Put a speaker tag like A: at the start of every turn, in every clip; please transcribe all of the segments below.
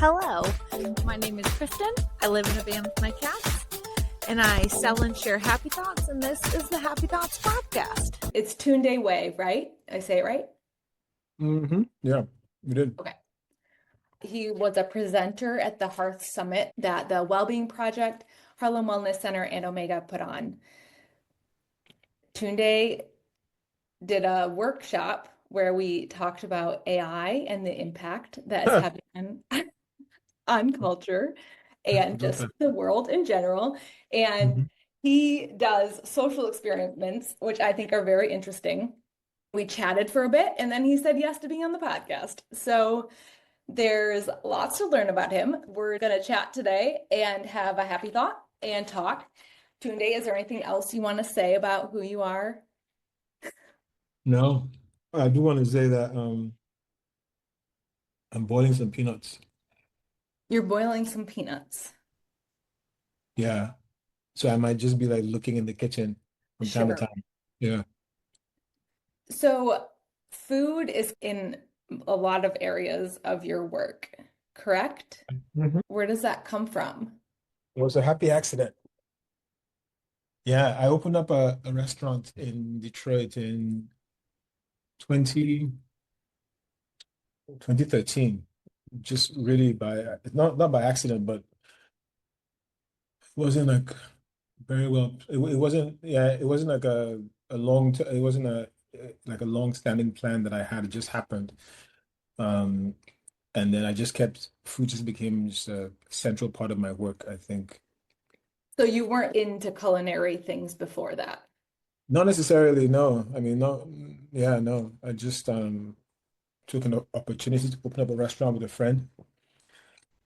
A: Hello, my name is Kristen. I live in a van with my cats, and I sell and share happy thoughts, and this is the Happy Thoughts podcast. It's Tunde Wey, right? I say it right?
B: Yeah, you did.
A: Okay. He was a presenter at the Hearth Summit that the Wellbeing Project, Harlem Wellness Center, and Omega put on. Tunde did a workshop where we talked about AI and the impact that it's having on culture and just the world in general. And he does social experiments, which I think are very interesting. We chatted for a bit, and then he said yes to being on the podcast. So there's lots to learn about him. We're going to chat today and have a happy thought and talk. Tunde, is there anything else you want to say about who you are?
B: No, I do want to say that I'm boiling some peanuts.
A: You're boiling some peanuts.
B: Yeah. So I might just be like looking in the kitchen from time to
A: Sure.
B: time. Yeah.
A: So food is in a lot of areas of your work, correct?
B: Mhm.
A: Where does that come from?
B: It was a happy accident. Yeah, I opened up a restaurant in Detroit in 20, 2013. Just really by not by accident, but it wasn't like very well. It wasn't, yeah, it wasn't like a it wasn't a like a long-standing plan that I had. It just happened. Um, and then I just kept food just became just a central part of my work, I think.
A: So you weren't into culinary things before that.
B: Not necessarily, no. I mean, no, yeah, no. I just took an opportunity to open up a restaurant with a friend,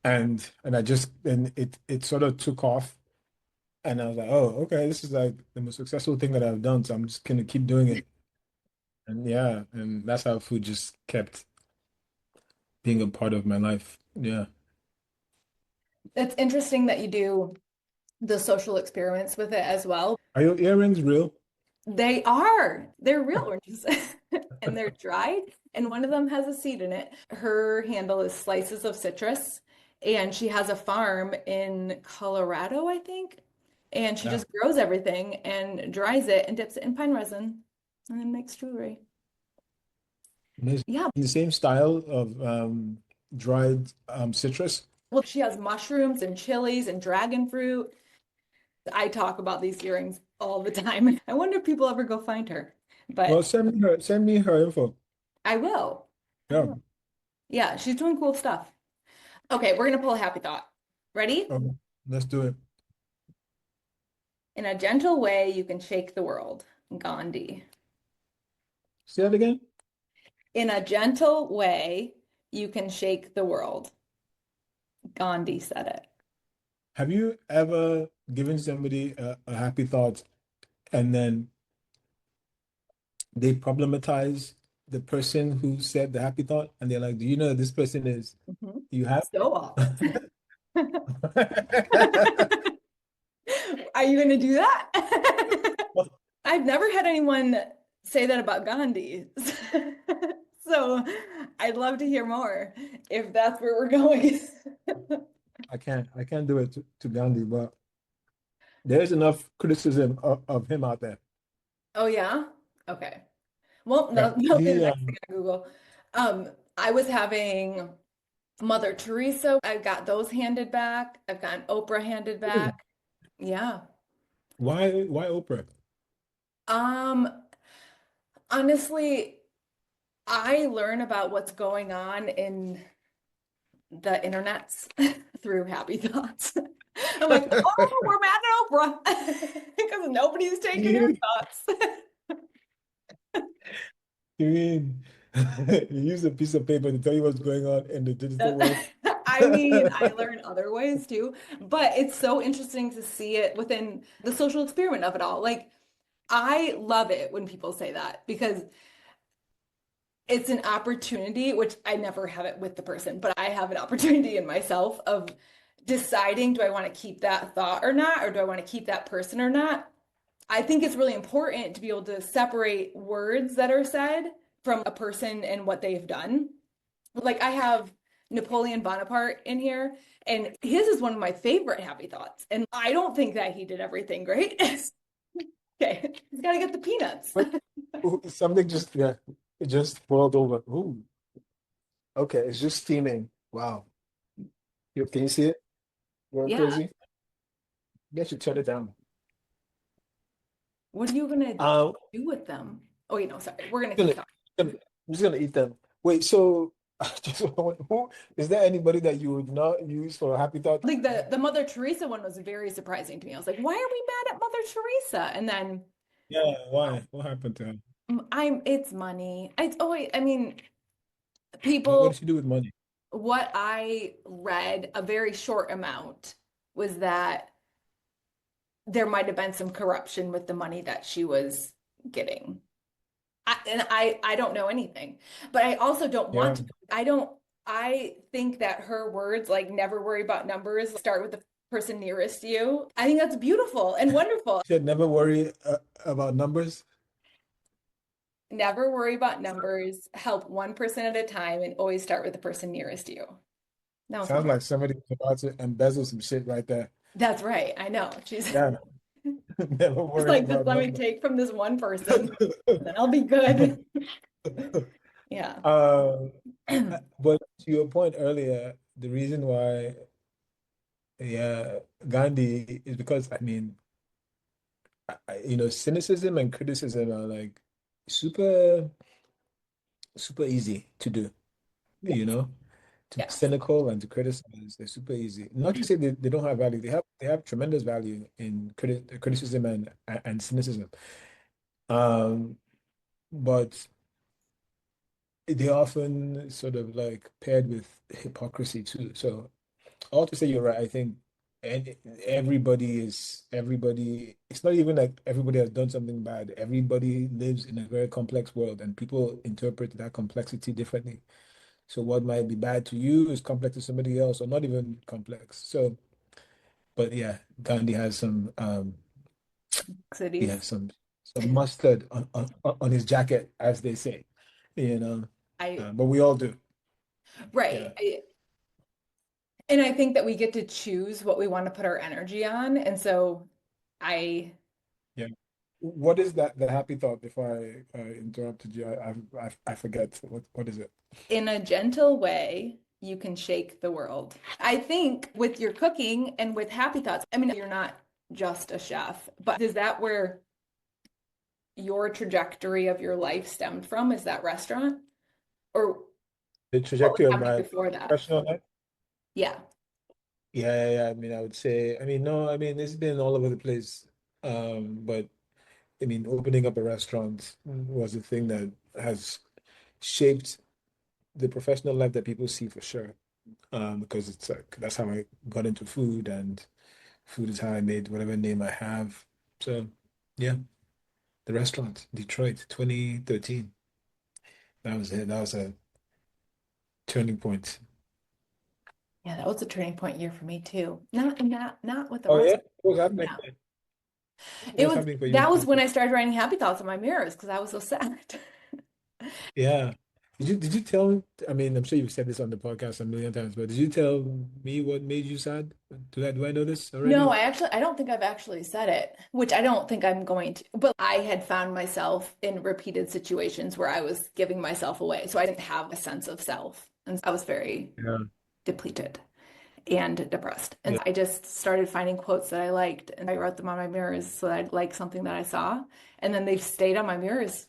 B: and it sort of took off, and I was like, oh, okay, this is like the most successful thing that I've done, so I'm just gonna keep doing it. And yeah, and that's how food just kept being a part of my life. Yeah.
A: It's interesting that you do the social experiments with it as well.
B: Are your earrings real?
A: They are. They're real oranges and they're dried. And one of them has a seed in it. Her handle is Slices of Citrus. And she has a farm in Colorado, I think. And she
B: Yeah.
A: just grows everything and dries it and dips it in pine resin and then makes jewelry.
B: And it's
A: Yeah.
B: the same style of dried citrus.
A: Well, she has mushrooms and chilies and dragon fruit. I talk about these earrings all the time. I wonder if people ever go find her,
B: Well,
A: but
B: send me her info.
A: I will. I
B: Yeah.
A: will. Yeah, she's doing cool stuff. Okay, we're gonna pull a happy thought. Ready?
B: Okay. Let's do it.
A: In a gentle way, you can shake the world. Gandhi.
B: Say that again.
A: In a gentle way, you can shake the world. Gandhi said it.
B: Have you ever given somebody a happy thought and then they problematize the person who said the happy thought and they're like, do you know who this person is?
A: Mhm.
B: You have?
A: So often. Are you gonna do that? I've never had anyone say that about Gandhi. So I'd love to hear more if that's where we're going.
B: I can't do it to Gandhi, but there's enough criticism of him out there.
A: Oh yeah? Okay. Well,
B: Yeah,
A: that'll be the next thing I Google. I was having Mother Teresa. I've got those handed back. I've gotten Oprah handed back. Yeah.
B: why Oprah?
A: Um, honestly, I learn about what's going on in the internets through happy thoughts. I'm like, oh, we're mad at Oprah because nobody's taking her
B: You
A: thoughts.
B: you mean you use a piece of paper to tell you what's going on in the digital world?
A: I mean, I learn other ways too, but it's so interesting to see it within the social experiment of it all. Like, I love it when people say that because it's an opportunity, which I never have it with the person, but I have an opportunity in myself of deciding, do I want to keep that thought or not, or do I want to keep that person or not? I think it's really important to be able to separate words that are said from a person and what they've done. Like I have Napoleon Bonaparte in here, and his is one of my favorite happy thoughts. And I don't think that he did everything great. Okay, he's got to get the peanuts.
B: What? Ooh, something just, yeah, it just boiled over. Ooh, okay, it's just steaming. Wow. Can you see it? Going
A: Yeah.
B: crazy? You should turn it down.
A: What are you gonna
B: Um,
A: do with them? Oh, you know, sorry. We're gonna keep
B: gonna,
A: talking.
B: I'm just gonna eat them. Wait, so who is there anybody that you would not use for a happy thought?
A: Like the Mother Teresa one was very surprising to me. I was like, why are we mad at Mother Teresa? And then
B: Yeah, why? What happened to him?
A: it's money. It's oh wait, I mean,
B: What
A: people,
B: did she do with money?
A: what I read, a very short amount, was that there might have been some corruption with the money that she was getting. I don't know anything, but I also don't want
B: Yeah,
A: to. I don't, I think that her words, like never worry about numbers, start with the person nearest to you. I think that's beautiful and wonderful.
B: should never worry about numbers.
A: Never worry about numbers, help one person at a time, and always start with the person nearest to you. That was
B: Sounds
A: one.
B: like somebody was about to embezzle some shit right there.
A: That's right. I know. She's
B: Yeah, never
A: just
B: worry
A: like, just
B: about
A: let me
B: numbers.
A: take from this one person, then I'll be good. Yeah.
B: Uh, but to your point earlier, the reason why, yeah, Gandhi is because I mean, cynicism and criticism are like super, super easy to do. You
A: Yes.
B: know, to be
A: Yes.
B: cynical and to criticize, they're super easy. Not to say they don't have value. They have tremendous value in criticism and cynicism. Um, but they often sort of like paired with hypocrisy too. So all to say you're right. I think and everybody. It's not even like everybody has done something bad. Everybody lives in a very complex world, and people interpret that complexity differently. So what might be bad to you is complex to somebody else, or not even complex. So, but yeah, Gandhi has
A: Cities.
B: some mustard on his jacket, as they say, you know.
A: I,
B: But we all do.
A: right.
B: Yeah,
A: And I think that we get to choose what we want to put our energy on. And so I,
B: yeah. What is that? The happy thought. Before I interrupted you, I forget what is it?
A: in a gentle way, you can shake the world. I think with your cooking and with happy thoughts, I mean, you're not just a chef, but is that where your trajectory of your life stemmed from? Is that restaurant? Or
B: The
A: what was
B: trajectory of
A: happening
B: my
A: before that?
B: professional life.
A: Yeah.
B: Yeah, yeah, yeah. I mean, I would say. I mean, no. I mean, it's been all over the place. But I mean, opening up a restaurant was a thing that has shaped the professional life that people see for sure. Because it's like that's how I got into food, and food is how I made whatever name I have. So, yeah, the restaurant, Detroit, 2013. That was it. That was a turning point.
A: Yeah, that was a turning point year for me too. Not with the
B: Oh yeah,
A: rest.
B: what was happening
A: Yeah.
B: then?
A: It
B: What's
A: was
B: happening for you?
A: that was when I started writing happy thoughts on my mirrors because I was so sad.
B: Yeah. Did you tell, I mean, I'm sure you've said this on the podcast a million times, but did you tell me what made you sad? Do I know this
A: No,
B: already?
A: I don't think I've actually said it, which I don't think I'm going to. But I had found myself in repeated situations where I was giving myself away. So I didn't have a sense of self. And I was very
B: Yeah.
A: depleted and depressed. And
B: Yeah.
A: I just started finding quotes that I liked and I wrote them on my mirrors so that I'd like something that I saw. And then they've stayed on my mirrors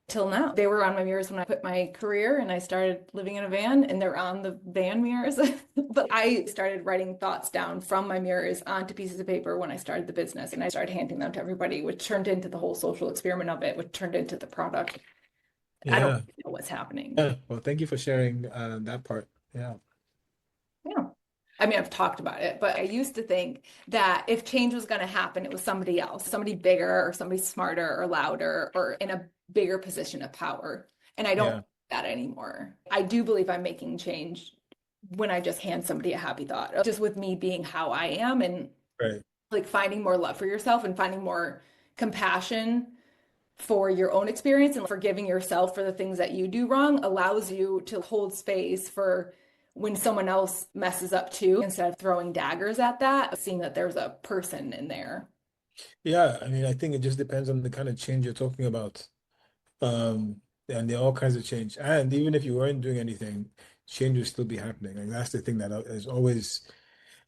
A: till now. They were on my mirrors when I quit my career and I started living in a van, and they're on the van mirrors. But I started writing thoughts down from my mirrors onto pieces of paper when I started the business, and I started handing them to everybody, which turned into the whole social experiment of it, which turned into the product. I don't
B: Yeah.
A: know what's happening.
B: Yeah. Well, thank you for sharing that part. Yeah.
A: Yeah. I mean, I've talked about it, but I used to think that if change was going to happen, it was somebody else, somebody bigger or somebody smarter or louder or in a bigger position of power. And I don't
B: Yeah.
A: think that anymore. I do believe I'm making change when I just hand somebody a happy thought, just with me being how I am and
B: Right.
A: like finding more love for yourself and finding more compassion for your own experience and forgiving yourself for the things that you do wrong allows you to hold space for when someone else messes up too, instead of throwing daggers at that, seeing that there's a person in there.
B: Yeah, I mean, I think it just depends on the kind of change you're talking about. And there are all kinds of change. And even if you weren't doing anything, change will still be happening. Like that's the thing that is always,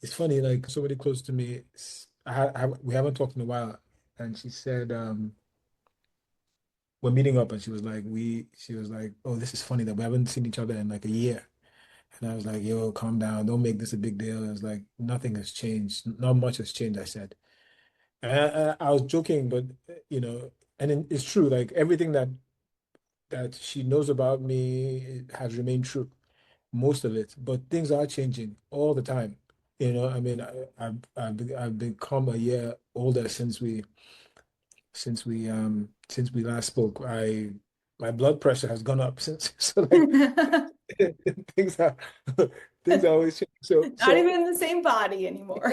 B: it's funny, like somebody close to me, we haven't talked in a while, and she said, we're meeting up, and she was like, oh, this is funny that we haven't seen each other in like a year. And I was like, yo, calm down. Don't make this a big deal. It was like, nothing has changed. Not much has changed, I said. And I was joking, but you know, it's true. Like everything that she knows about me has remained true, most of it. But things are changing all the time. You know, I mean, I've become a year older since we last spoke. I My blood pressure has gone up since. So like
A: Not
B: things are things are always changing.
A: even in the same body anymore.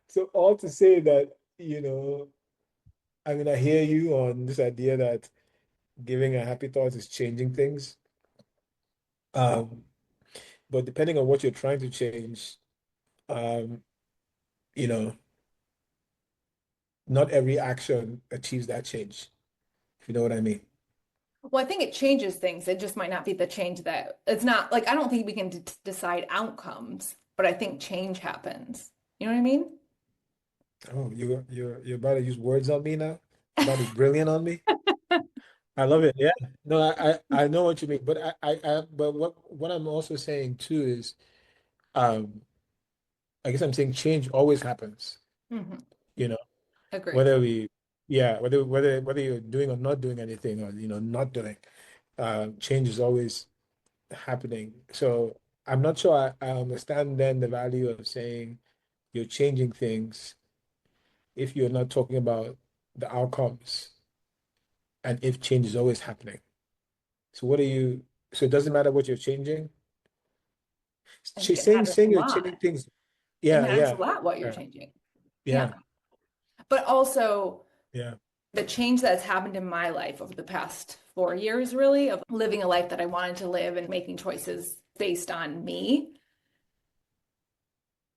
B: So all to say that, I mean, I hear you on this idea that giving a happy thought is changing things. Um, but depending on what you're trying to change, um, you know, not every action achieves that change, if you know what I mean.
A: Well, I think it changes things. It just might not be the change that it's not like I don't think we can d decide outcomes, but I think change happens. You know what I mean?
B: Oh, you're about to use words on me now? About to be brilliant on me? I love it. Yeah. No, I know what you mean, but but what I'm also saying too is, um, I guess I'm saying change always happens.
A: Hmm.
B: You know,
A: Agreed.
B: whether we, yeah, whether you're doing or not doing anything, or not doing, change is always happening. So I'm not sure I understand then the value of saying you're changing things if you're not talking about the outcomes and if change is always happening. So what are you? So it doesn't matter what you're changing.
A: I think it matters a
B: Saying you're changing
A: lot.
B: things.
A: It
B: Yeah,
A: matters a
B: yeah,
A: lot what you're
B: yeah,
A: changing. Yeah.
B: yeah,
A: But also
B: yeah.
A: the change that's happened in my life over the past 4 years, really, of living a life that I wanted to live and making choices based on me,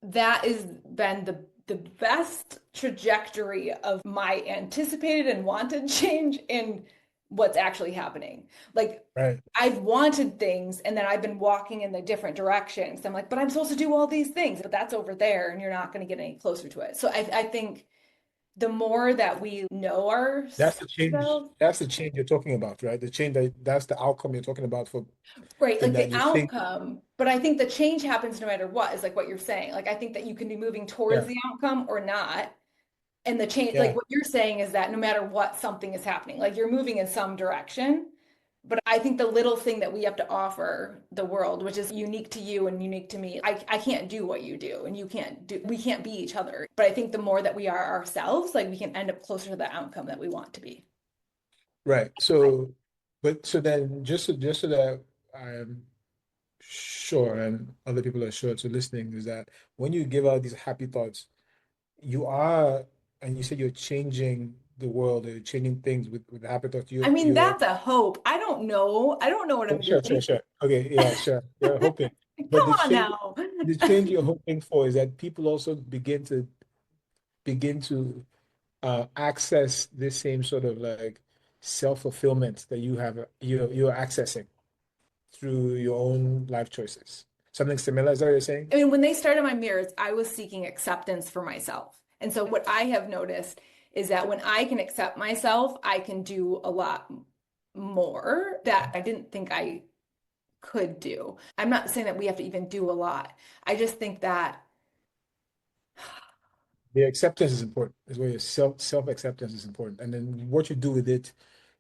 A: that has been the best trajectory of my anticipated and wanted change in what's actually happening. Like
B: Right.
A: I've wanted things and then I've been walking in the different directions. I'm like, but I'm supposed to do all these things, but that's over there and you're not going to get any closer to it. So I think the more that we know
B: That's the change.
A: ourselves,
B: That's the change you're talking about, right? The change that's the outcome you're talking about for
A: right,
B: in
A: like the
B: that you think,
A: outcome, but I think the change happens no matter what, is like what you're saying. Like I think that you can be moving towards
B: yeah,
A: the outcome or not. And the change, like
B: yeah,
A: what you're saying is that no matter what, something is happening. Like you're moving in some direction. But I think the little thing that we have to offer the world, which is unique to you and unique to me, I can't do what you do and you can't do, we can't be each other. But I think the more that we are ourselves, like we can end up closer to the outcome that we want to be.
B: right. So, but so then just so that I'm sure and other people are sure to listening is that when you give out these happy thoughts, you are, and you said you're changing the world or you're changing things with the happy thoughts.
A: I mean, that's a hope. I don't know. I don't know what
B: Oh,
A: I'm
B: sure, sure,
A: doing.
B: sure. Okay, yeah, sure. You're hoping. But
A: Come on now.
B: the change you're hoping for is that people also begin to access this same sort of like self-fulfillment that you're accessing through your own life choices. Something similar, is that what you're saying?
A: I mean, when they started my mirrors, I was seeking acceptance for myself. And so what I have noticed is that when I can accept myself, I can do a lot more that I didn't think I could do. I'm not saying that we have to even do a lot. I just think that
B: The acceptance is important, is where your self-acceptance is important. And then what you do with it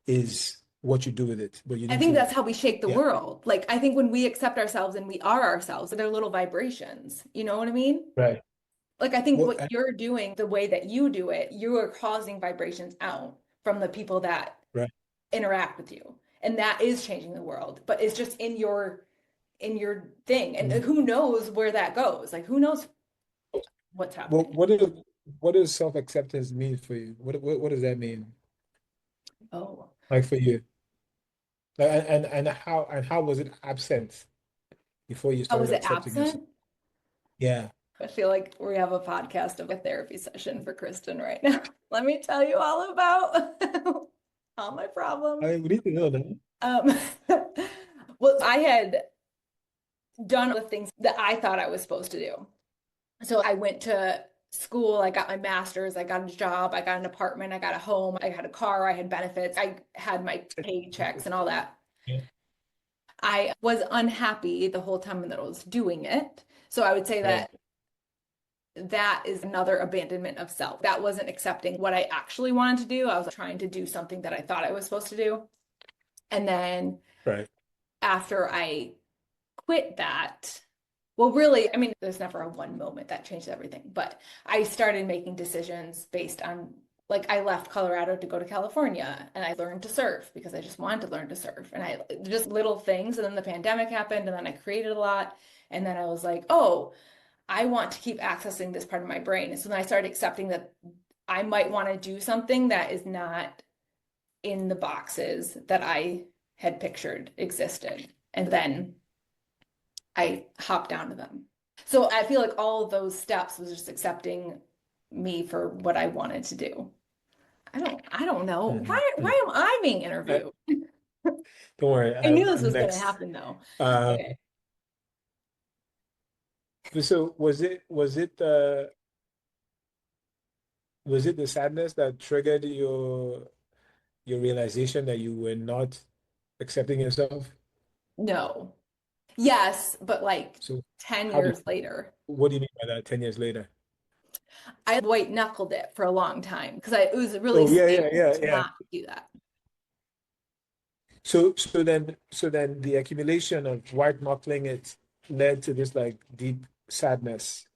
B: is what you do with it. But you
A: I
B: need
A: think
B: to,
A: that's how we shape the
B: yeah,
A: world. Like I think when we accept ourselves and we are ourselves, they're little vibrations. You know what I mean?
B: right.
A: Like I think
B: Well,
A: what you're doing, the way that you do it, you are causing vibrations out from the people that
B: right.
A: interact with you. And that is changing the world, but it's just in your thing. And
B: Mhm.
A: who knows where that goes? Like who knows what's
B: Well,
A: happening?
B: what does self-acceptance mean for you? What does that mean?
A: Oh.
B: Like for you? And how was it absent before you
A: Oh,
B: started
A: was it
B: accepting yourself?
A: absent?
B: Yeah.
A: I feel like we have a podcast of a therapy session for Kristen right now. Let me tell you all about all my
B: I
A: problems.
B: mean, we need to know that.
A: Um, well, I had done the things that I thought I was supposed to do. So I went to school, I got my master's, I got a job, I got an apartment, I got a home, I had a car, I had benefits, I had my paychecks and all that.
B: Yeah.
A: I was unhappy the whole time that I was doing it. So I would say
B: Right.
A: that that is another abandonment of self. That wasn't accepting what I actually wanted to do. I was trying to do something that I thought I was supposed to do. And then
B: Right.
A: after I quit that, well, really, I mean, there's never a one moment that changed everything, but I started making decisions based on, like, I left Colorado to go to California and I learned to surf because I just wanted to learn to surf. And I just little things. And then the pandemic happened and then I created a lot. And then I was like, oh, I want to keep accessing this part of my brain. And so then I started accepting that I might want to do something that is not in the boxes that I had pictured existed. And then I hopped down to them. So I feel like all of those steps was just accepting me for what I wanted to do. I don't know.
B: Hmm.
A: Why am I being
B: I,
A: interviewed?
B: don't worry.
A: I knew this
B: I'm
A: was going to
B: next.
A: happen though. Okay.
B: Um, so was it the sadness that triggered your realization that you were not accepting yourself?
A: No. Yes, but like
B: So
A: 10
B: how did
A: years later.
B: what do you mean by that 10 years later?
A: I white knuckled it for a long time because it was really
B: Oh yeah, yeah,
A: stable
B: yeah,
A: to
B: yeah.
A: not do that.
B: So then the accumulation of white knuckling it led to this like deep sadness.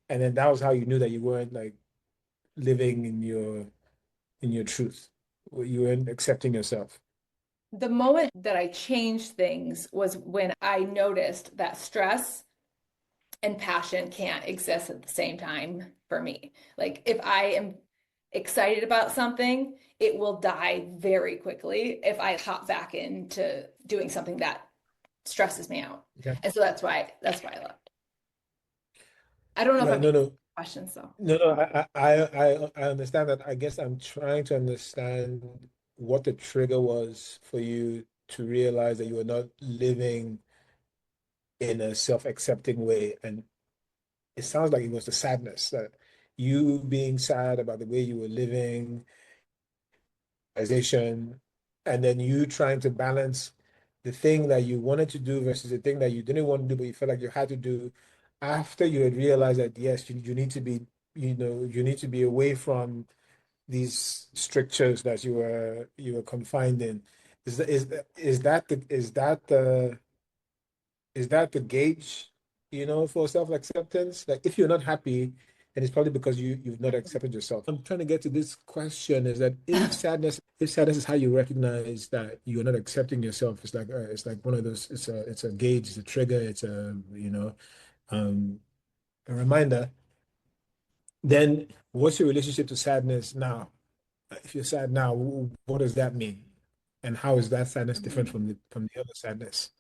B: And then that was how you knew that you weren't like living in your truth. You weren't accepting yourself.
A: The moment that I changed things was when I noticed that stress and passion can't exist at the same time for me. Like if I am excited about something, it will die very quickly if I hop back into doing something that stresses me out.
B: Okay.
A: And so that's why I left. I don't know if I'm
B: Right. No,
A: answering
B: no.
A: questions though.
B: No, no, I understand that. I guess I'm trying to understand what the trigger was for you to realize that you were not living in a self-accepting way. And it sounds like it was the sadness that you being sad about the way you were living, realization, and then you trying to balance the thing that you wanted to do versus the thing that you didn't want to do, but you felt like you had to do after you had realized that yes, you need to be, you need to be away from these strictures that you were confined in. Is that the gauge, for self-acceptance? Like if you're not happy, then it's probably because you've not accepted yourself. I'm trying to get to this question is that if sadness is how you recognize that you're not accepting yourself, it's like one of those, it's a gauge, it's a trigger, it's um a reminder. Then what's your relationship to sadness now? If you're sad now, what does that mean? And how is that sadness different
A: Mhm.
B: from the other sadness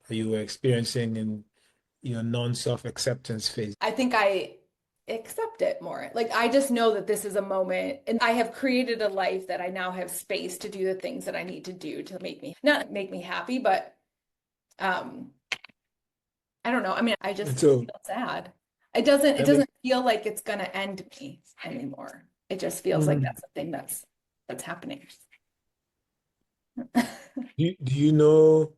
B: that you were experiencing in your non-self-acceptance phase?
A: I think I accept it more. Like I just know that this is a moment and I have created a life that I now have space to do the things that I need to do to make me not make me happy, but um I don't know. I mean, I
B: And
A: just
B: so
A: feel sad. It
B: that makes
A: doesn't feel like it's gonna end me anymore. It just feels like
B: mm,
A: that's something that's happening.
B: do you know?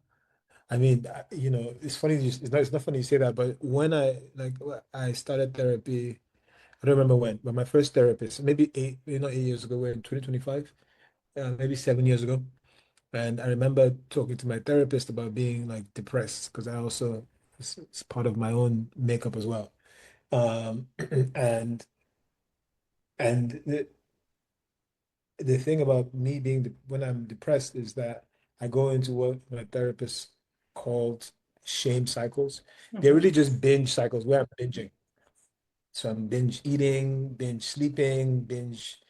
B: I mean, it's funny. It's not funny you say that, but when I started therapy, I don't remember when, but my first therapist, maybe 8 years ago, we're in 2025, maybe 7 years ago. And I remember talking to my therapist about being like depressed because I also it's part of my own makeup as well. Um, and and the thing about me being when I'm depressed is that I go into what my therapist called shame cycles. They're
A: Mhm.
B: really just binge cycles where I'm binging. So I'm binge eating, binge sleeping, binge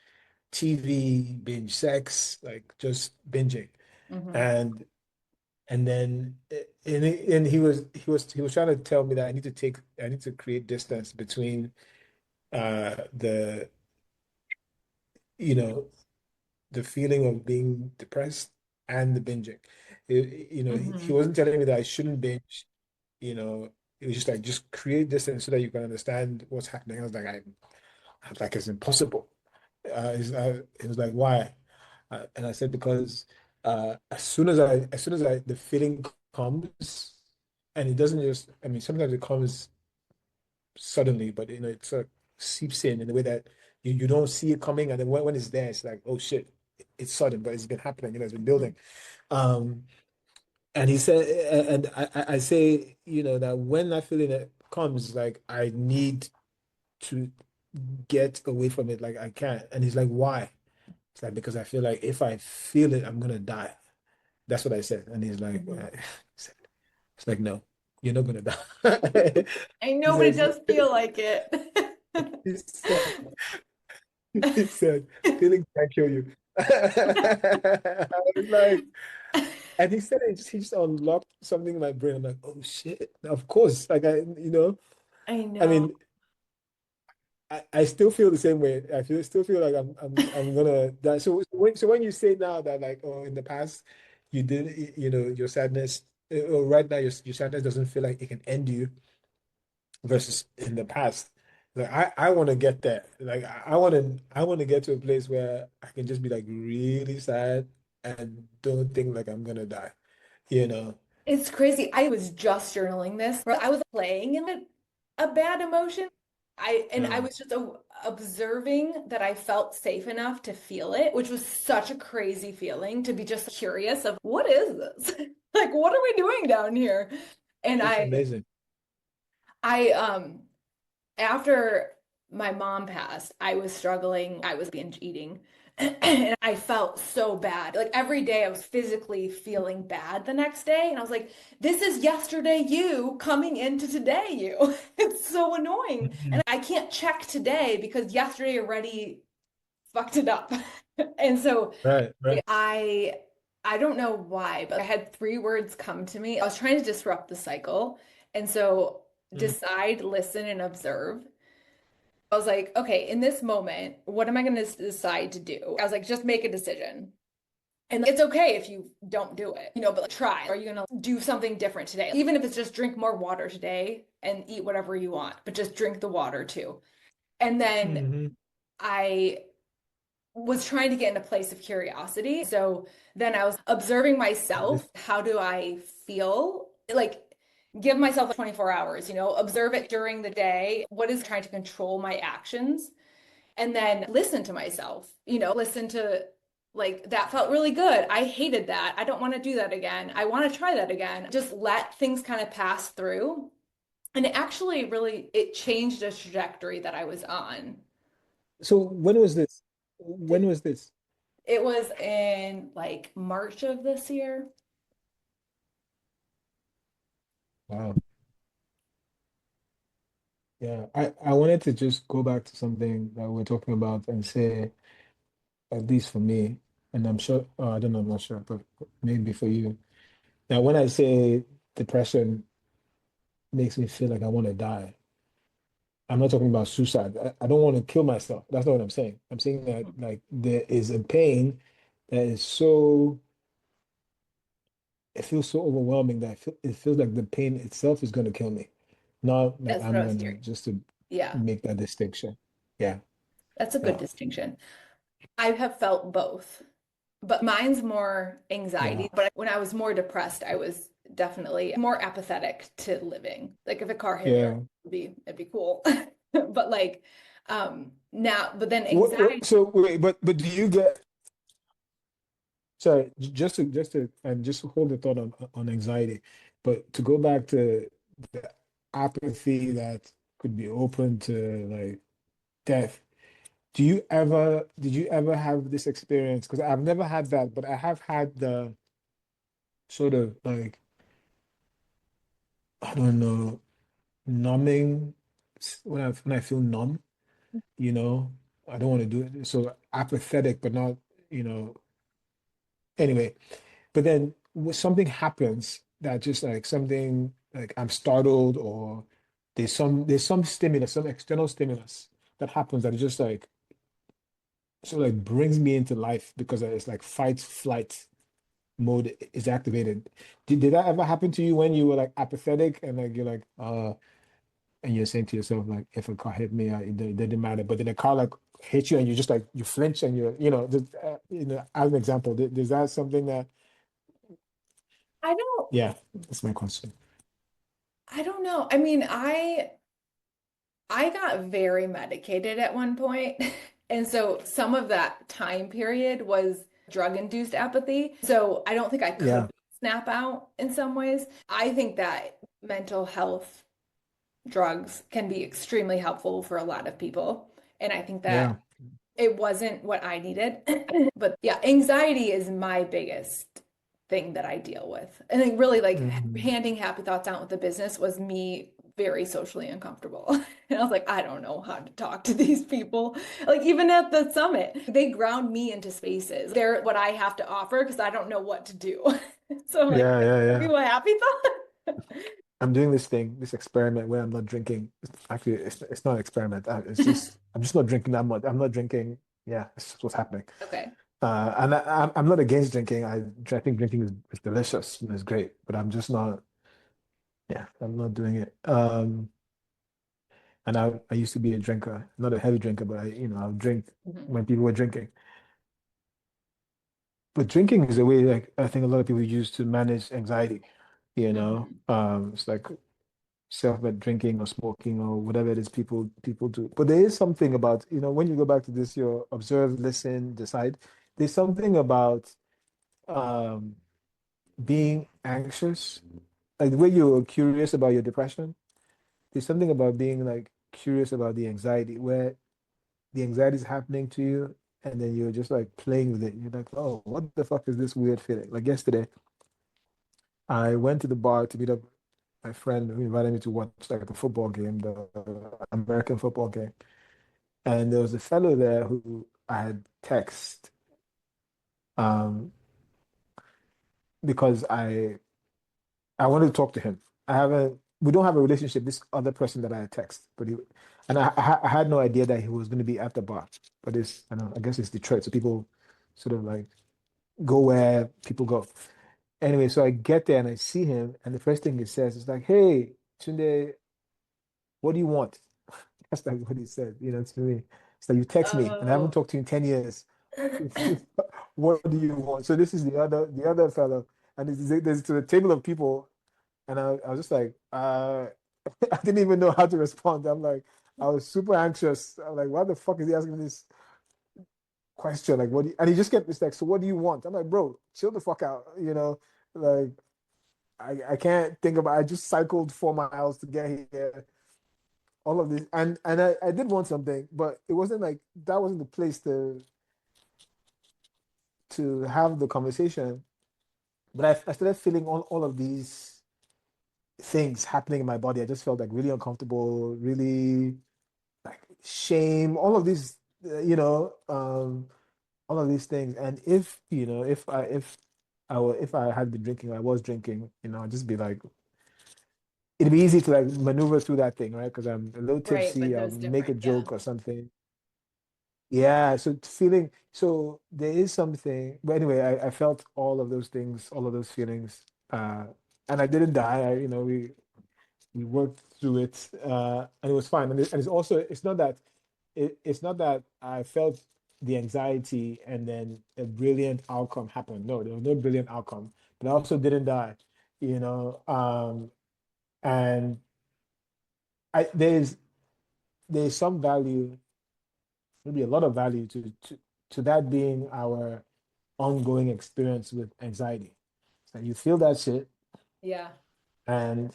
B: TV, binge sex, like just binging.
A: Mhm.
B: And And then and he was trying to tell me that I need to create distance between the you know the feeling of being depressed and the binging. He
A: Hmm.
B: wasn't telling me that I shouldn't binge. It was just like just create distance so that you can understand what's happening. I was like it's impossible. It was like why? And I said because as soon as the feeling comes, and it doesn't just, I mean, sometimes it comes suddenly, but it sort of seeps in a way that you don't see it coming, and then when it's there, it's like, oh shit, it's sudden, but it's been happening, it's been building. Um, and he said, and I say, that when that feeling comes, like I need to get away from it, like I can't. And he's like, why? It's like because I feel like if I feel it, I'm gonna die. That's what I said. And he's like,
A: Hmm.
B: it's like, no, you're not gonna die.
A: I
B: He
A: know, but it
B: says,
A: does feel like it.
B: he said, he said, feeling can kill you. I was like, and he said he just unlocked something in my brain. I'm like, oh shit, of course. Like
A: I
B: I
A: know.
B: mean, I still feel the same way. Still feel like I'm gonna die. So when you say now that like oh in the past you did your sadness right now your sadness doesn't feel like it can end you versus in the past. Like I want to get there. Like I want to get to a place where I can just be like really sad and don't think like I'm gonna die. You know?
A: It's crazy. I was just journaling this, where I was playing in a bad emotion. I
B: Yeah.
A: was just observing that I felt safe enough to feel it, which was such a crazy feeling to be just curious of what is this? Like, what are we doing down here? And
B: It's
A: I
B: amazing.
A: I after my mom passed, I was struggling. I was binge eating. And I felt so bad. Like every day I was physically feeling bad the next day. And I was like, this is yesterday you coming into today you. It's so annoying. And
B: Mhm.
A: I can't check today because yesterday already fucked it up. And so
B: Right, right.
A: I I don't know why, but I had three words come to me. I was trying to disrupt the cycle. And so
B: Mhm.
A: decide, listen, and observe. I was like, okay, in this moment, what am I going to decide to do? I was like, just make a decision. And it's okay if you don't do it, but like, try. Are you going to do something different today? Even if it's just drink more water today and eat whatever you want, but just drink the water too. And then
B: Mhm.
A: I was trying to get in a place of curiosity. So then I was observing myself. How do I feel? Like, give myself 24 hours, observe it during the day. What is trying to control my actions? And then listen to myself, listen to like that felt really good. I hated that. I don't want to do that again. I want to try that again. Just let things kind of pass through. And it actually really it changed the trajectory that I was on.
B: So when was this? When was this?
A: It was in like March of this year.
B: Wow. Yeah, I wanted to just go back to something that we're talking about and say, at least for me, and I'm sure, I don't know, I'm not sure, but maybe for you. Now, when I say depression makes me feel like I want to die, I'm not talking about suicide. I don't want to kill myself. That's not what I'm saying. I'm saying that like there is a pain that is so, it feels so overwhelming that it feels like the pain itself is going to kill me. Not like
A: That's what I
B: I'm
A: was
B: gonna
A: hearing.
B: just to
A: Yeah,
B: make that distinction. Yeah,
A: that's a good
B: yeah,
A: distinction. I have felt both, but mine's more
B: yeah,
A: anxiety. But when I was more depressed, I was definitely more apathetic to living. Like if a car hit me,
B: yeah.
A: it'd be cool. But like now, but then anxiety.
B: So wait, but do you get sorry, and just to hold the thought on anxiety, but to go back to the apathy that could be open to like death. Did you ever have this experience? Because I've never had that, but I have had the sort of like, I don't know, numbing when I feel numb, you know, I don't want to do it. So apathetic, but not, you know, anyway. But then something happens that just like something like I'm startled or there's some stimulus, some external stimulus that happens that is just like so like brings me into life because it's like fight flight mode is activated. Did that ever happen to you when you were like apathetic and like you're like and you're saying to yourself like if a car hit me it didn't matter, but then a car like hits you and you just like you flinch and you're as an example, is that something that
A: I don't
B: yeah, that's my question.
A: I don't know. I mean, I got very medicated at one point. And so some of that time period was drug-induced apathy. So I don't think I could
B: Yeah,
A: snap out in some ways. I think that mental health drugs can be extremely helpful for a lot of people. And I think that
B: yeah.
A: it wasn't what I needed. But yeah, anxiety is my biggest thing that I deal with. And then really like
B: Hmm.
A: handing happy thoughts out with the business was me very socially uncomfortable. And I was like, I don't know how to talk to these people. Like even at the summit, they ground me into spaces. They're what I have to offer because I don't know what to do. So I'm like,
B: Yeah, yeah,
A: give
B: yeah.
A: you a happy thought.
B: I'm doing this thing, this experiment where I'm not drinking. Actually, it's not an experiment. It's just I'm just not drinking that much. I'm not drinking. Yeah, it's just what's happening.
A: Okay.
B: And I'm not against drinking. I think drinking is delicious and it's great, but I'm just not. Yeah, I'm not doing it. And I used to be a drinker, not a heavy drinker, but I'll drink
A: Mhm.
B: when people were drinking. But drinking is a way like I think a lot of people use to manage anxiety.
A: Mhm.
B: It's like self-made drinking or smoking or whatever it is people do. But there is something about, when you go back to this, you observe, listen, decide. There's something about um being anxious, like the way you're curious about your depression. There's something about being like curious about the anxiety, where the anxiety is happening to you, and then you're just like playing with it. You're like, oh, what the fuck is this weird feeling? Like yesterday, I went to the bar to meet up my friend who invited me to watch like the football game, the American football game. And there was a fellow there who I had text um, because I wanted to talk to him. We don't have a relationship. This other person that I had text, but I had no idea that he was going to be at the bar. But I guess it's Detroit, so people sort of like go where people go. Anyway, so I get there and I see him, and the first thing he says is like, "Hey, Tunde, what do you want?" That's like what he said, to me. It's like you text me and I haven't
A: Oh.
B: talked to you in 10 years. What do you want? So this is the other fellow. And there's to the table of people, and I was just like, I didn't even know how to respond. I was super anxious. I'm like, why the fuck is he asking me this question? Like, and he just kept this like, so what do you want? I'm like, bro, chill the fuck out, like I can't think about I just cycled 4 miles to get here, all of this, and I did want something, but it wasn't like that wasn't the place to have the conversation. But I started feeling all of these things happening in my body. I just felt like really uncomfortable, really like shame, all of these, all of these things. And if I had been drinking, I was drinking, I'd just be like, it'd be easy to like maneuver through that thing, right? Because I'm a little
A: Right, but
B: tipsy. I'll
A: those
B: make a
A: different, yeah.
B: joke or something. Yeah, so there is something, but anyway, I felt all of those things, all of those feelings, and I didn't die. We worked through it, and it was fine. And it's also it's not that I felt the anxiety and then a brilliant outcome happened. No, there was no brilliant outcome, but I also didn't die, and I there's some value, maybe a lot of value to that being our ongoing experience with anxiety. So you feel that shit
A: Yeah.
B: and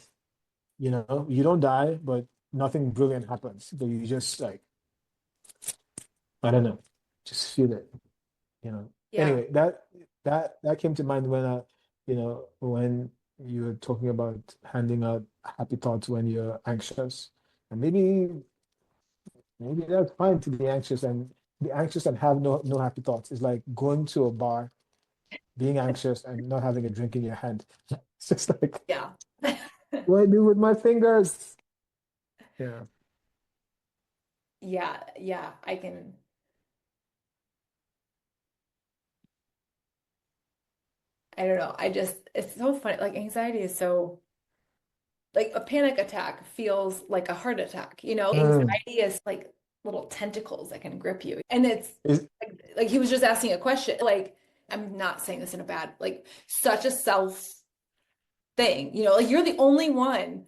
B: you don't die, but nothing brilliant happens. So you just like, I don't know, just feel it.
A: Yeah.
B: Anyway, that came to mind when you were talking about handing out happy thoughts when you're anxious. And maybe that's fine to be anxious and have no happy thoughts. It's like going to a bar being anxious and not having a drink in your hand. It's just like,
A: Yeah.
B: what do I do with my fingers? Yeah.
A: Yeah, yeah, I can. I don't know. It's so funny. Like anxiety is so, like a panic attack feels like a heart attack.
B: Mm.
A: Anxiety is like little tentacles that can grip you. And it's
B: Is
A: like he was just asking a question. Like, I'm not saying this in a bad, like such a self thing, like you're the only one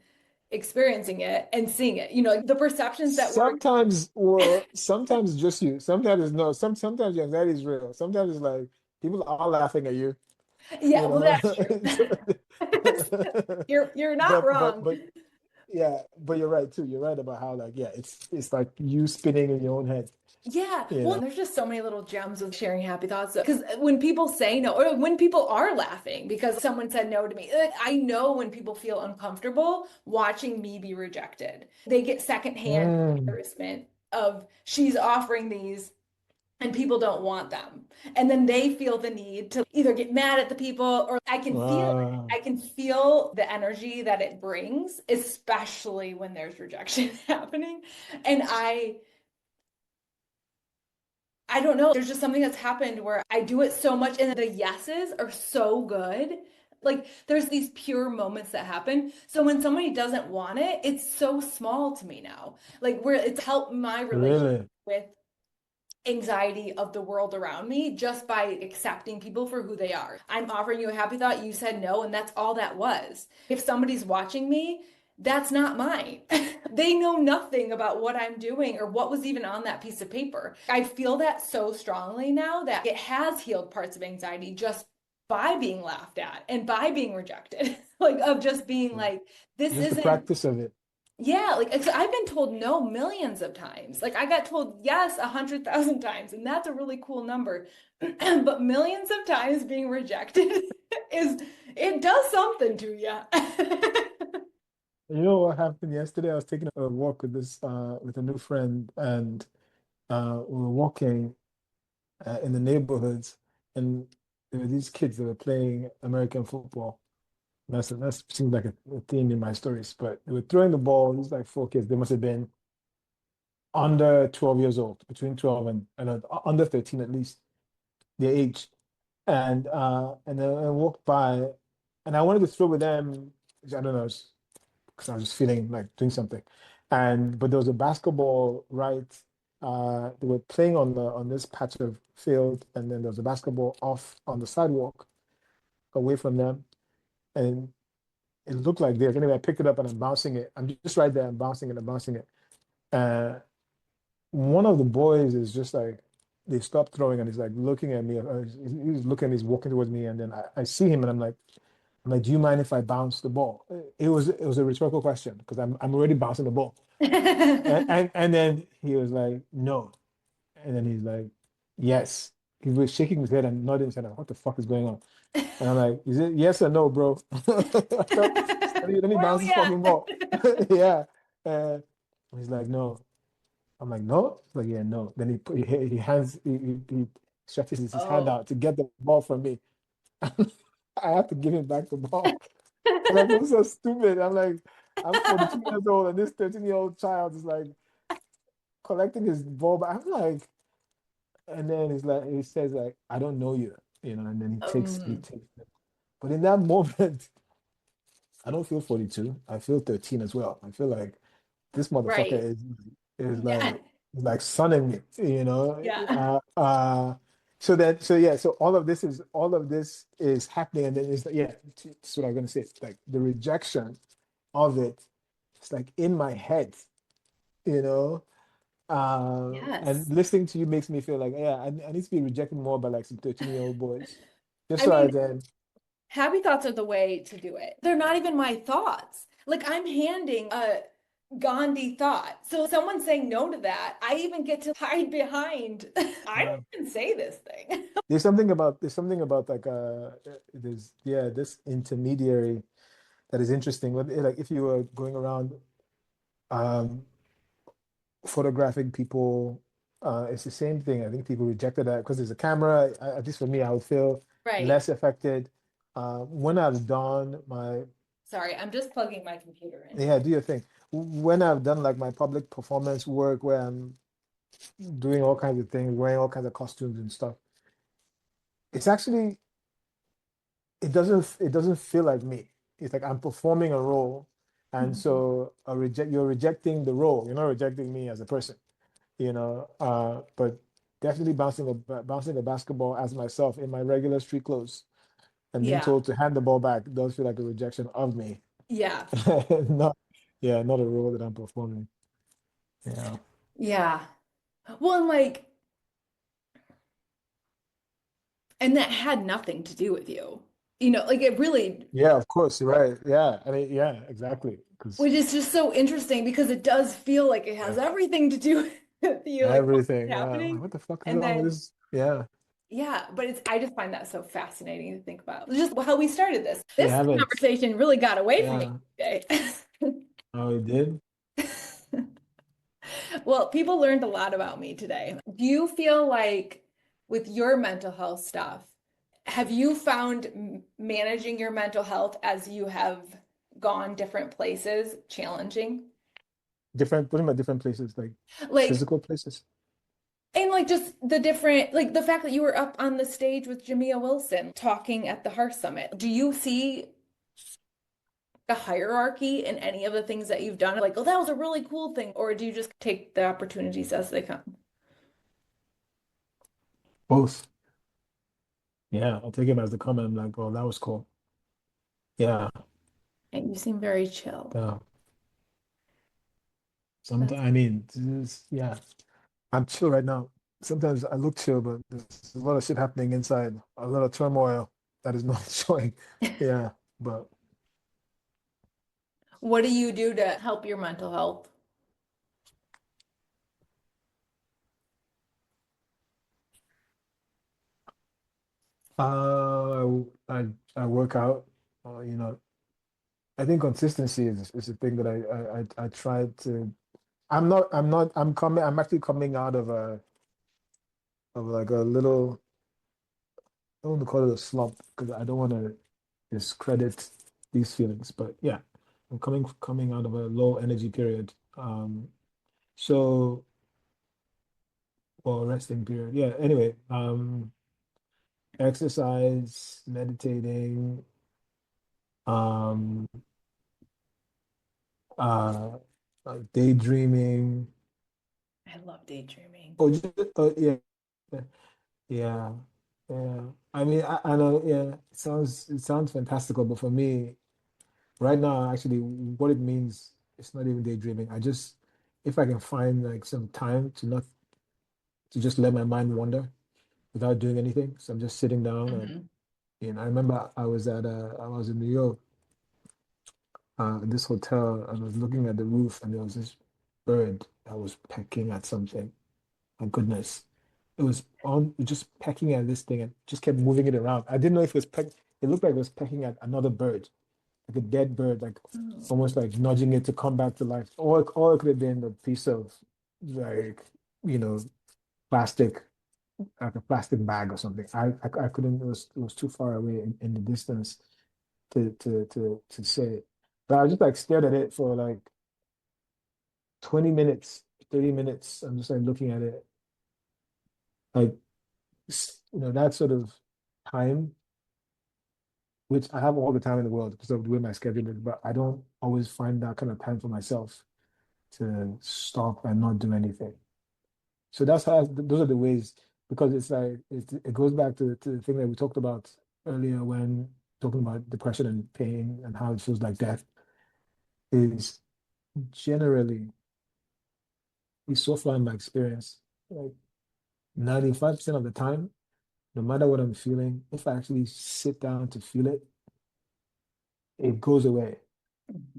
A: experiencing it and seeing it. Like the perceptions that were,
B: sometimes, well, sometimes just you. Sometimes it's no. Sometimes your anxiety is real. Sometimes it's like people are laughing at you,
A: yeah,
B: you
A: well,
B: know.
A: that's true. You're not wrong.
B: But yeah, but you're right too. You're right about how like yeah, it's like you spinning in your own head,
A: Yeah.
B: you
A: Well,
B: know.
A: there's just so many little gems of sharing happy thoughts. Because when people say no, or when people are laughing because someone said no to me, like, I know when people feel uncomfortable watching me be rejected. They get secondhand
B: Mm.
A: embarrassment of she's offering these and people don't want them. And then they feel the need to either get mad at the people or I can feel it.
B: Wow.
A: I can feel the energy that it brings, especially when there's rejection happening. And I don't know. There's just something that's happened where I do it so much and the yeses are so good. Like there's these pure moments that happen. So when somebody doesn't want it, it's so small to me now. Like where it's helped my relationship
B: Really?
A: with anxiety of the world around me just by accepting people for who they are. I'm offering you a happy thought, you said no, and that's all that was. If somebody's watching me, that's not mine. They know nothing about what I'm doing or what was even on that piece of paper. I feel that so strongly now that it has healed parts of anxiety just by being laughed at and by being rejected. Like, of just being
B: Yeah.
A: like, this
B: Just the
A: isn't
B: practice of it.
A: yeah, like I've been told no millions of times. Like I got told yes 100,000 times, and that's a really cool number. But millions of times being rejected is it does something to you.
B: You know what happened yesterday? I was taking a walk with this with a new friend, and we were walking in the neighborhoods, and there were these kids that were playing American football. That seems like a theme in my stories, but they were throwing the ball. These like four kids. They must have been under 12 years old, between 12 and under 13 at least, their age. And then I walked by, and I wanted to throw with them. I don't know, because I was just feeling like doing something. And but there was a basketball right. They were playing on this patch of field, and then there was a basketball off on the sidewalk away from them, and it looked like this. Anyway, I picked it up and I'm bouncing it. I'm just right there. I'm bouncing it. I'm bouncing it. Uh, one of the boys is just like they stopped throwing and he's like looking at me. He's looking. He's walking towards me, and then I see him and I'm like, do you mind if I bounce the ball? It was a rhetorical question because I'm already bouncing the ball. And then he was like, no. And then he's like, yes. He was shaking his head and nodding his head. What the fuck is going on? And I'm like, is it yes or no, bro? Let me
A: Where are
B: bounce
A: we
B: this fucking
A: at?
B: ball. Yeah. Uh, he's like, no. I'm like, no. He's like, yeah, no. Then he hands he stretches his hand
A: Oh.
B: out to get the ball from me. I have to give him back the ball. And I feel so stupid. I'm like, I'm 42 years old, and this 13-year-old child is like collecting his ball. But I'm like, and then he's like, he says like, I don't know you, and then he
A: Um,
B: takes it. But in that moment, I don't feel 42. I feel 13 as well. I feel like this motherfucker
A: right.
B: is
A: Yeah.
B: like sunning me,
A: Yeah.
B: So yeah, so all of this is happening, and then it's like, yeah, that's what I'm gonna say. It's like the rejection of it, it's like in my head, you know. And
A: Yes.
B: listening to you makes me feel like, yeah, I need to be rejected more by like some 13-year-old boys, just
A: I
B: so I
A: mean,
B: then,
A: happy thoughts are the way to do it. They're not even my thoughts. Like I'm handing a Gandhi thought. So someone saying no to that, I even get to hide behind. I
B: yeah.
A: didn't even say this thing.
B: There's something about like there's yeah this intermediary that is interesting. Like if you were going around um, photographing people, it's the same thing. I think people rejected that because there's a camera. At least for me, I would feel.
A: Right.
B: less affected. When I've done my,
A: Sorry, I'm just plugging my computer in.
B: yeah, do your thing. When I've done like my public performance work where I'm doing all kinds of things, wearing all kinds of costumes and stuff, it's actually, it doesn't feel like me. It's like I'm performing a role. And
A: Mhm.
B: so you're rejecting the role. You're not rejecting me as a person, but definitely bouncing a basketball as myself in my regular street clothes and being
A: Yeah.
B: told to hand the ball back does feel like a rejection of me.
A: Yeah.
B: Not, yeah, not a role that I'm performing. Yeah.
A: Yeah. Well, and like, and that had nothing to do with you. Like it really,
B: Yeah, of course, you're right. Yeah. I mean, yeah, exactly. Because
A: which is just so interesting because it does feel like it has
B: yeah,
A: everything to do with you, like what's
B: everything. Yeah. I'm like,
A: happening.
B: what the fuck is
A: And
B: wrong with
A: then,
B: this? Yeah.
A: yeah, but I just find that so fascinating to think about. Just how we started this.
B: You
A: This
B: haven't.
A: conversation really got away from me
B: Yeah.
A: today.
B: Oh, you did?
A: Well, people learned a lot about me today. Do you feel like with your mental health stuff, have you found managing your mental health as you have gone different places challenging?
B: Different, what about different places, like
A: Like,
B: physical places?
A: and like just the different, like the fact that you were up on the stage with Jamia Wilson talking at the Hearth Summit. Do you see a hierarchy in any of the things that you've done? Like, oh, that was a really cool thing. Or do you just take the opportunities as they come?
B: Both. Yeah. I'll take him as the comment. I'm like, oh, that was cool. Yeah.
A: And you seem very chill.
B: Yeah.
A: That's
B: Sometimes, I mean, yeah. I'm chill right now. Sometimes I look chill, but there's a lot of shit happening inside, a lot of turmoil that is not showing. Yeah, but
A: What do you do to help your mental health?
B: I work out. I think consistency is a thing that I try to. I'm actually coming out of like a little. I don't want to call it a slump because I don't want to discredit these feelings, but yeah, I'm coming out of a low energy period. So or resting period. Yeah. Anyway, exercise, meditating, um, uh, daydreaming.
A: I love daydreaming.
B: Oh, yeah, yeah, yeah. I mean, I know. Yeah, it sounds fantastical, but for me, right now, actually, what it means, it's not even daydreaming. If I can find like some time to just let my mind wander without doing anything. So I'm just sitting down
A: Mhm.
B: I remember I was in New York, in this hotel, and I was looking at the roof, and there was this bird that was pecking at something. My goodness. Just pecking at this thing and just kept moving it around. I didn't know if it was it looked like it was pecking at another bird, like a dead bird, like
A: Oh.
B: almost like nudging it to come back to life. Or it could have been a piece of like, you know, plastic, like a plastic bag or something. I couldn't, it was too far away in the distance to say. But I just like stared at it for like 20 minutes, 30 minutes. I'm just like looking at it. Like, that sort of time, which I have all the time in the world because of the way my schedule is, but I don't always find that kind of time for myself to stop and not do anything. So those are the ways, because it's like, it goes back to the thing that we talked about earlier when talking about depression and pain and how it feels like death is generally, so far in my experience, like 95% of the time, no matter what I'm feeling, if I actually sit down to feel it, it goes away.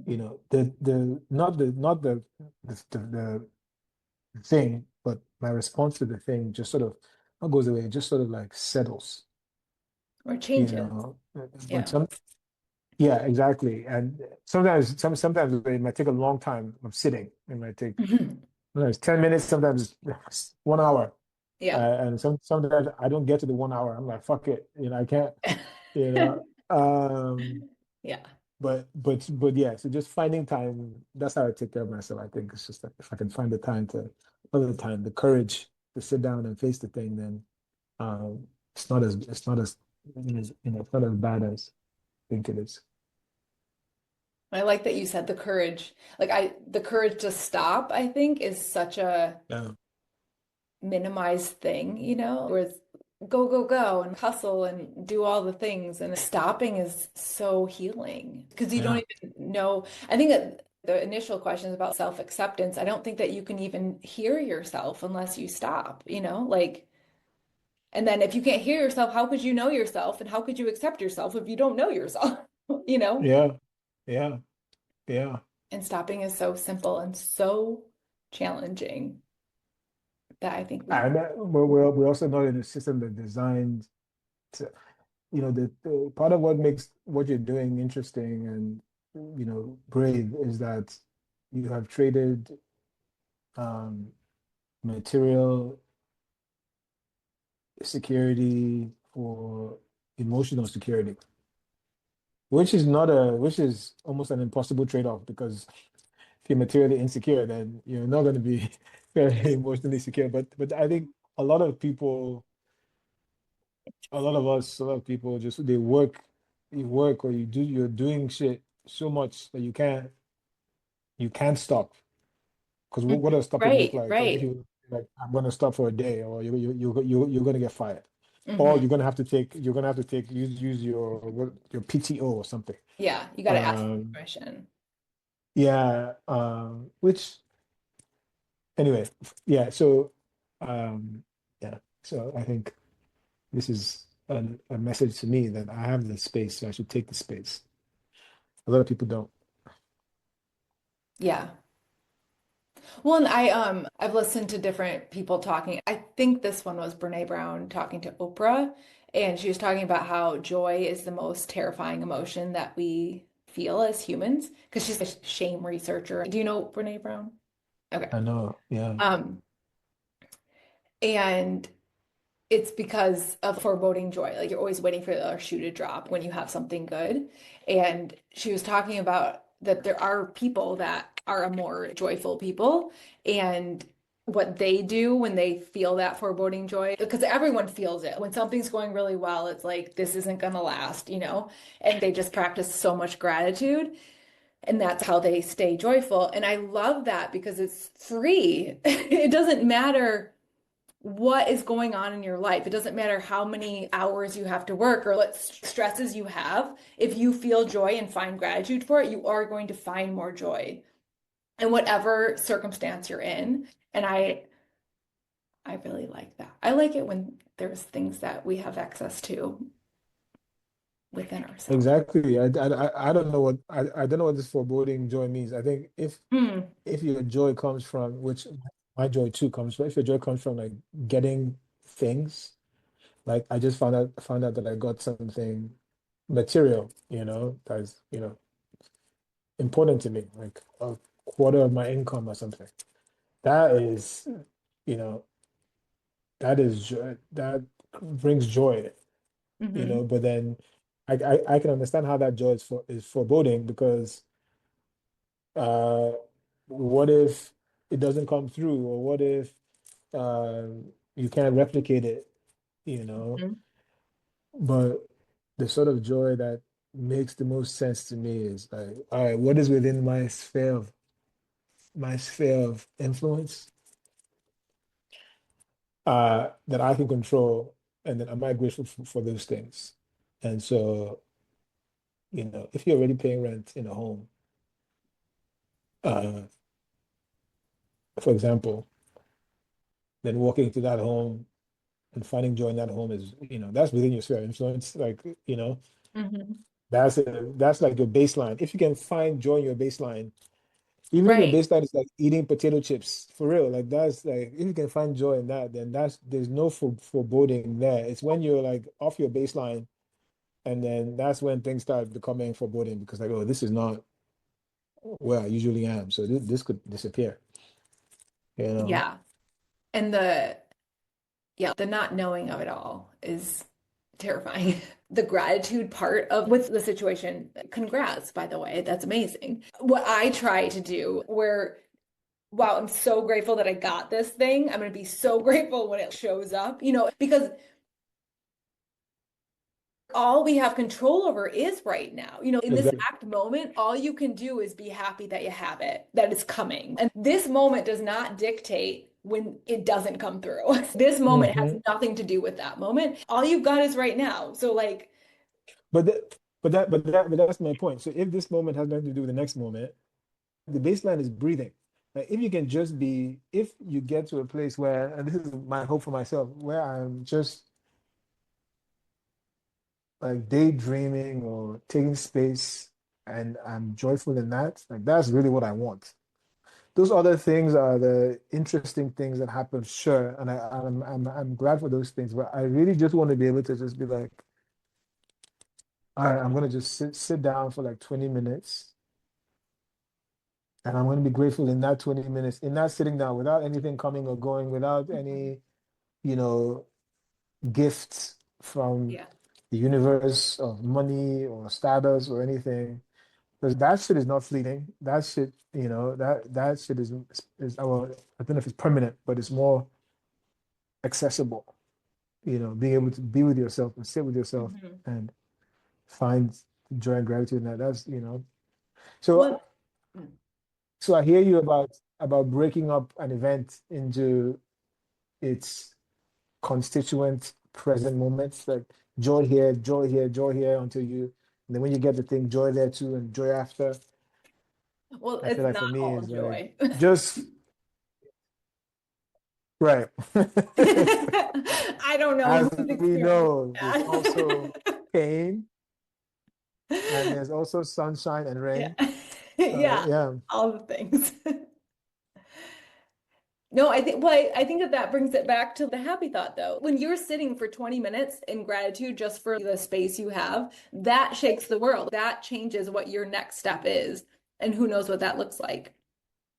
A: Mhm.
B: The not the thing, but my response to the thing just sort of not goes away, it just sort of like settles,
A: Or
B: you
A: changes.
B: know. But
A: Yeah.
B: yeah, exactly. And sometimes it might take a long time of sitting. It might take
A: Mhm.
B: sometimes 10 minutes, sometimes 1 hour.
A: Yeah.
B: And sometimes I don't get to the 1 hour. I'm like, fuck it, I can't, you know.
A: Yeah.
B: But yeah, so just finding time, that's how I take care of myself. I think it's just like if I can find the time to, other time, the courage to sit down and face the thing, then it's not as it's not as bad as I think it is.
A: I like that you said the courage. The courage to stop, I think, is such a
B: Yeah.
A: minimized thing, where it's go, go, go and hustle and do all the things. And stopping is so healing because you don't
B: Yeah.
A: even know. I think that the initial question is about self-acceptance. I don't think that you can even hear yourself unless you stop, and then if you can't hear yourself, how could you know yourself? And how could you accept yourself if you don't know yourself, you know?
B: Yeah. Yeah. Yeah.
A: And stopping is so simple and so challenging that I think we,
B: And we're also not in a system that designed to, the part of what makes what you're doing interesting and, brave is that you have traded um, material security for emotional security, which is almost an impossible trade-off because if you're materially insecure, then you're not going to be very emotionally secure. But I think a lot of people, a lot of people just you work or you're doing shit so much that you can't stop. Because what
A: Mhm.
B: does stopping look
A: Right,
B: like? If
A: right.
B: you like, I'm going to stop for a day, or you're going to get fired, or
A: Hmm.
B: you're going to have to use your PTO or something.
A: Yeah, you got to ask
B: Um,
A: permission.
B: yeah, which anyway, yeah. So, yeah. So I think this is a message to me that I have the space, so I should take the space. A lot of people don't.
A: Yeah. Well, and I've listened to different people talking. I think this one was Brene Brown talking to Oprah, and she was talking about how joy is the most terrifying emotion that we feel as humans because she's a shame researcher. Do you know Brene Brown? Okay.
B: I know. Yeah.
A: Um, and it's because of foreboding joy. Like you're always waiting for the shoe to drop when you have something good. And she was talking about that there are people that are a more joyful people and what they do when they feel that foreboding joy, because everyone feels it. When something's going really well, it's like, this isn't going to last, and they just practice so much gratitude. And that's how they stay joyful. And I love that because it's free. It doesn't matter what is going on in your life. It doesn't matter how many hours you have to work or what stresses you have. If you feel joy and find gratitude for it, you are going to find more joy in whatever circumstance you're in. And I really like that. I like it when there's things that we have access to within ourselves.
B: Exactly. I don't know I don't know what this foreboding joy means. I think
A: Mm,
B: if your joy comes from, which my joy too comes from, if your joy comes from like getting things, like I just found out that I got something material, that's important to me, like a quarter of my income or something. That is, you know, that is joy, that brings joy,
A: hmm
B: but then I can understand how that joy is foreboding because uh what if it doesn't come through, or what if you can't replicate it, you know? But the sort of joy that makes the most sense to me is like, all right, what is within my sphere of influence that I can control, and then am I grateful for those things? And so, if you're already paying rent in a home, uh, for example, then walking into that home and finding joy in that home is, that's within your sphere of influence. Like,
A: hmm
B: that's like your baseline. If you can find joy in your baseline, even if your
A: Right.
B: baseline is like eating potato chips, for real, like that's like if you can find joy in that, then there's no foreboding there. It's when you're like off your baseline, and then that's when things start becoming foreboding because like, oh, this is not where I usually am, so this could disappear. You know?
A: Yeah. And the Yeah, the not knowing of it all is terrifying. The gratitude part of with the situation, congrats, by the way, that's amazing. What I try to do, where, wow, I'm so grateful that I got this thing. I'm going to be so grateful when it shows up, because all we have control over is right now. In this
B: Exactly.
A: exact moment, all you can do is be happy that you have it, that it's coming. And this moment does not dictate when it doesn't come through. This moment has
B: Hmm.
A: nothing to do with that moment. All you've got is right now. So like,
B: But that's my point. So if this moment has nothing to do with the next moment, the baseline is breathing. Like if you can just be, if you get to a place where, and this is my hope for myself, where I'm just like daydreaming or taking space and I'm joyful in that, like that's really what I want. Those other things are the interesting things that happen, sure, and I'm glad for those things, but I really just want to be able to just be like, all right, I'm gonna just sit down for like 20 minutes, and I'm gonna be grateful in that 20 minutes, in that sitting down without anything coming or going, without any, you know, gifts from
A: yeah.
B: the universe of money or status or anything. Because that shit is not fleeting. That shit, that shit is well, I don't know if it's permanent, but it's more accessible. Being able to be with yourself and sit with yourself
A: Mhm.
B: and find joy and gratitude in that. So
A: Well, mm.
B: so I hear you about breaking up an event into its constituent present moments, like joy here, joy here, joy here, and then when you get the thing, joy there too, and joy after.
A: Well,
B: I feel
A: it's
B: like
A: not
B: for me,
A: all
B: it's like
A: joy.
B: just right.
A: I don't know
B: As
A: who's
B: we
A: experiencing
B: know, there's also
A: that.
B: pain and there's also sunshine and
A: Yeah.
B: rain. So
A: Yeah,
B: yeah,
A: all the things. No, I think that that brings it back to the happy thought though. When you're sitting for 20 minutes in gratitude just for the space you have, that shakes the world. That changes what your next step is, and who knows what that looks like.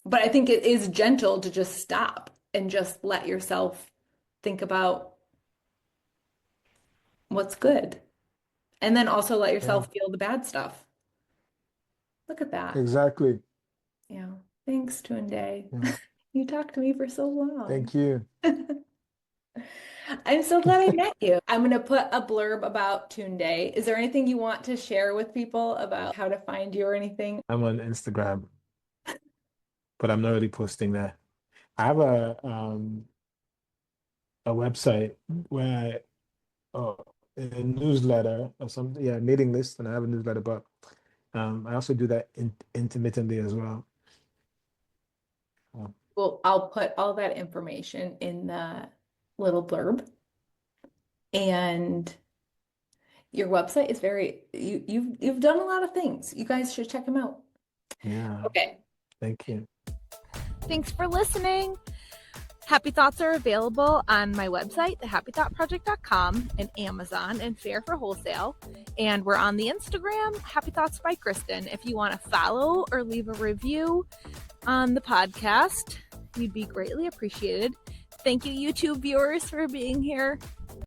A: But I think it is gentle to just stop and just let yourself think about what's good. And then also let
B: yeah,
A: yourself feel the bad stuff. Look at that.
B: exactly.
A: Yeah. Thanks, Tunde.
B: Yeah,
A: You talked to me for so long.
B: thank you.
A: I'm so glad I met you. I'm going to put a blurb about Tunde. Is there anything you want to share with people about how to find you or anything?
B: I'm on Instagram, but I'm not really posting there. I have a website where a newsletter or something, yeah, mailing list, and I have a newsletter, but I also do that intermittently as well. Um,
A: Well, I'll put all that information in the little blurb. And your website is you've done a lot of things. You guys should check them out.
B: yeah,
A: Okay.
B: thank you.
A: Thanks for listening. Happy Thoughts are available on my website, thehappythoughtproject.com, and Amazon, and Fair for Wholesale. And we're on the Instagram, Happy Thoughts by Kristen. If you want to follow or leave a review on the podcast, you'd be greatly appreciated. Thank you, YouTube viewers, for being here.